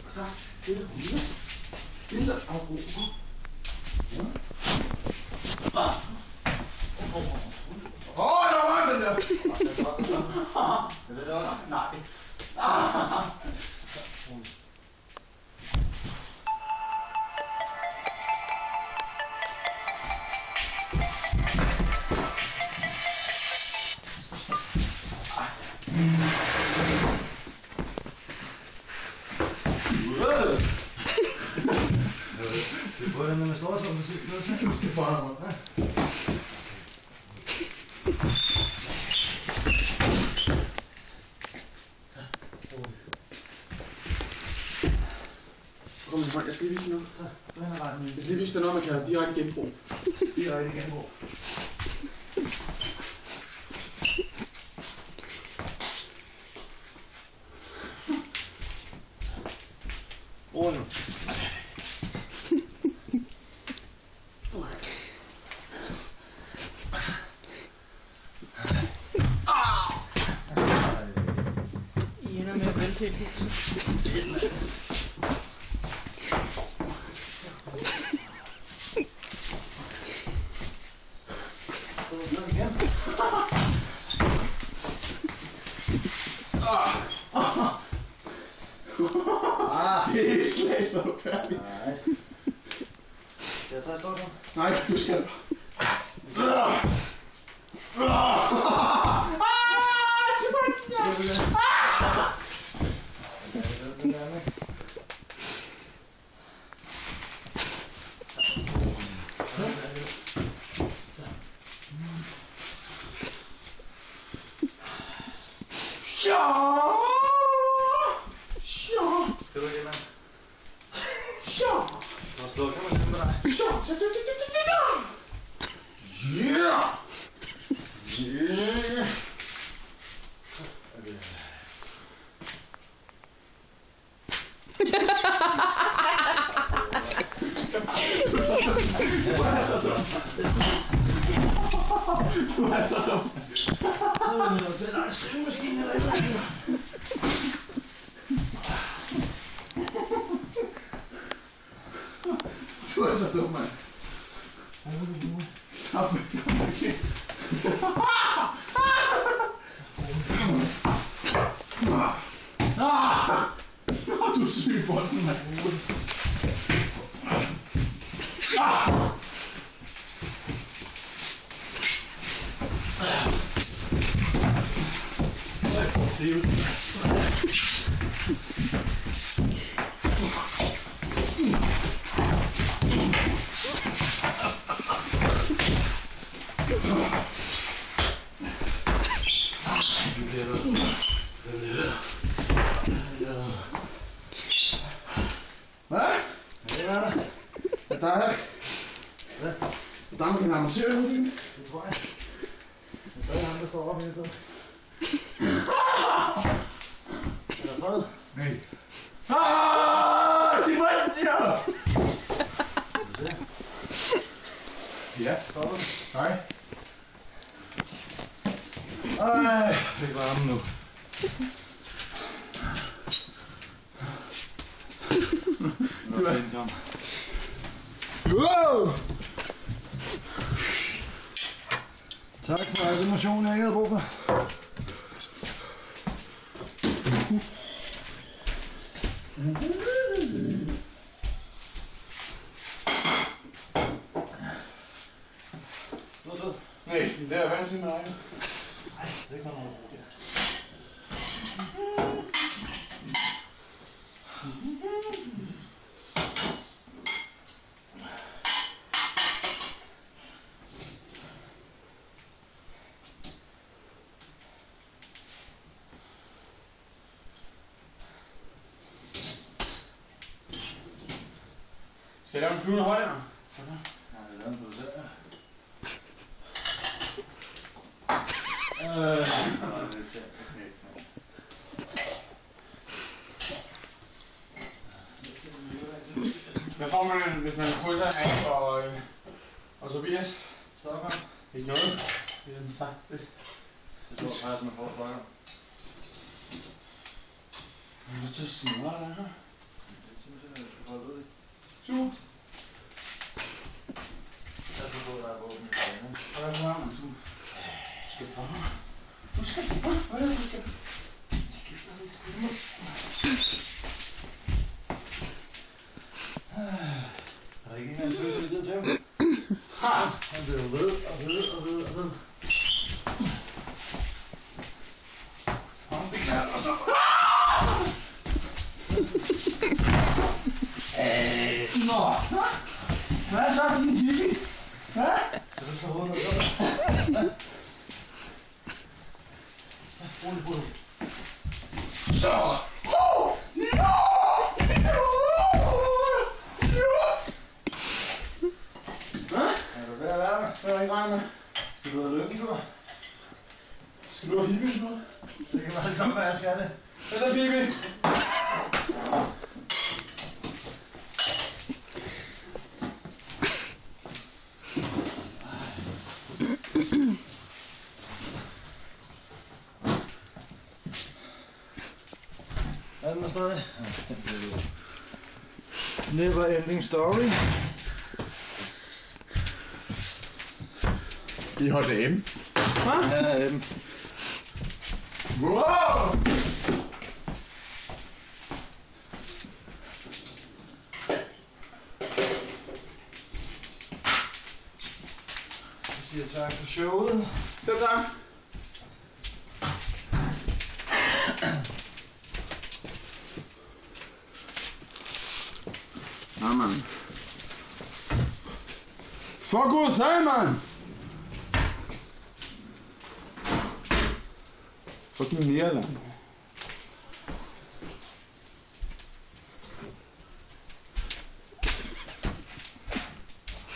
Så, stille og ro. Ja. Der var den der! Det var nej. Det er både den, der står som musik. Du skal bare rundt, jeg skal lige vise noget. Jeg skal lige vise dig noget, man kalder direkte genbrug. Direkte genbrug. Rolig nu. I ender med at vælte et hus. Det er slag, så er du færdig. Nej. Skal jeg tage stort nu? Nej, du skal. Du er så dum. Nu er vi nødt til at lege skrivemaskine eller et eller andet. Du er så dum, mand. Du er syg på den, mand. Hvad? Ja, Er der man kan harmonisere ud? det tror jeg. Det er stadig ham, der står op hele tiden. Er der fred? Nej. Til mig! Ja! Ja, Stopper. nej. Ej, det er varme nu. Nu er det kom. Wow! Tak for al den motion, jeg ikke havde brug for. Nej, det er jeg vant til med dig. Nej, det er ikke noget at bruge der. Skal jeg lave en flyvende højere? Nej, det er lavet på selv. Hvad får man, hvis man krydser af og Tobias? Stockholm. Ikke noget. Det er den sagt. Det tror jeg faktisk, man får Stockholm. Du er til at snurre der her. Det synes jeg skal holde ud i. Super. Jeg skal gå der og åbne i øjnene. Hvad er det, man du? Skal bare. Du skal bare. Hvad er det, du skal? Er der ikke engang søs, at vi gider til ham? Han bliver ved og ved og ved og ved. Nå! Hvad er så for en hippie? Hvad? Kan du slå hovedet op? Rolig på det. Så! Er du ved at være med? Hvad er der ikke regn med? Skal du have lykkentur? Skal du have hippie-tur? Det kan meget godt være, jeg skal det. Hvad så, Bibi? Er den der stadig? Never ending story. I holdt det inde. Ja, Wow! Jeg siger tak for showet. Selv tak. Ja, man. For Gud sag, man! Fucking Nederland.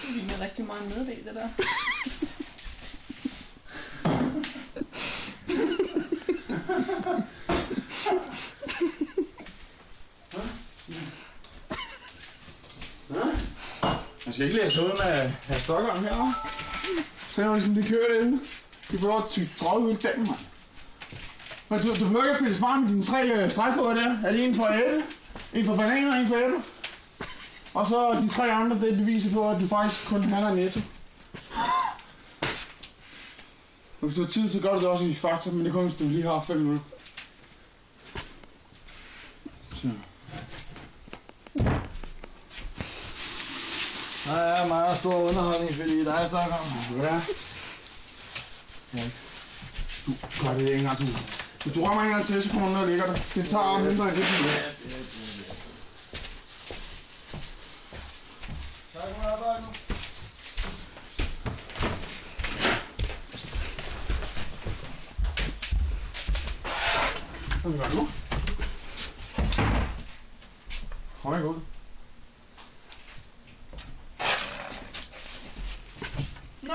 Det ligner rigtig meget nedvæg, det der. Man skal ikke læse ud med herr Stockholm herovre. Så er det ligesom, de kører derude. De får lov at tykke drøg ud dem, mand. Men du behøver ikke at spille smart med dine 3 stregkoder der. Er det en for æble, en for bananer og en for æble? Og så de 3 andre, det er beviser på, at du faktisk kun handler Netto. Hvis du har tid, så gør du det også i Fakta, men det kun hvis du lige har 5 minutter. Så. Der er meget stor underholdningsværdi i dig, Stockholm. Ja. Du gør det ikke engang. Hvis du rammer en gang til, så kommer den og ligger der. Det tager mindre end det. Tak for arbejdet. Hvad gør du? Høj god. Nå!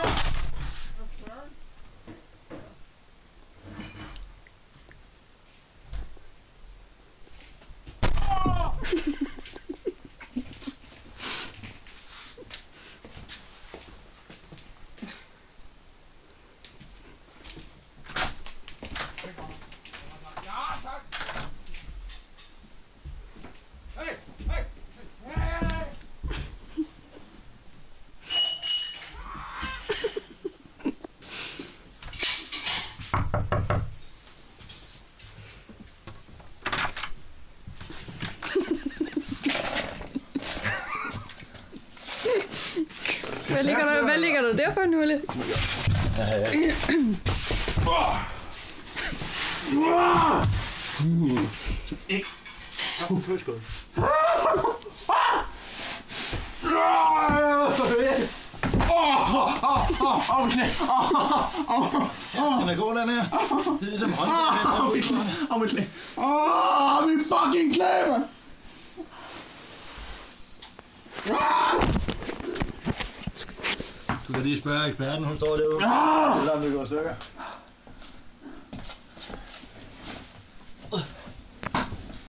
Hvad ligger der der for en hulle? Den er god, den her. Det er ligesom håndklæde. Min fucking knæ, man! Du kan lige spørge eksperten, hun står derude. Det er der, vi går stykker.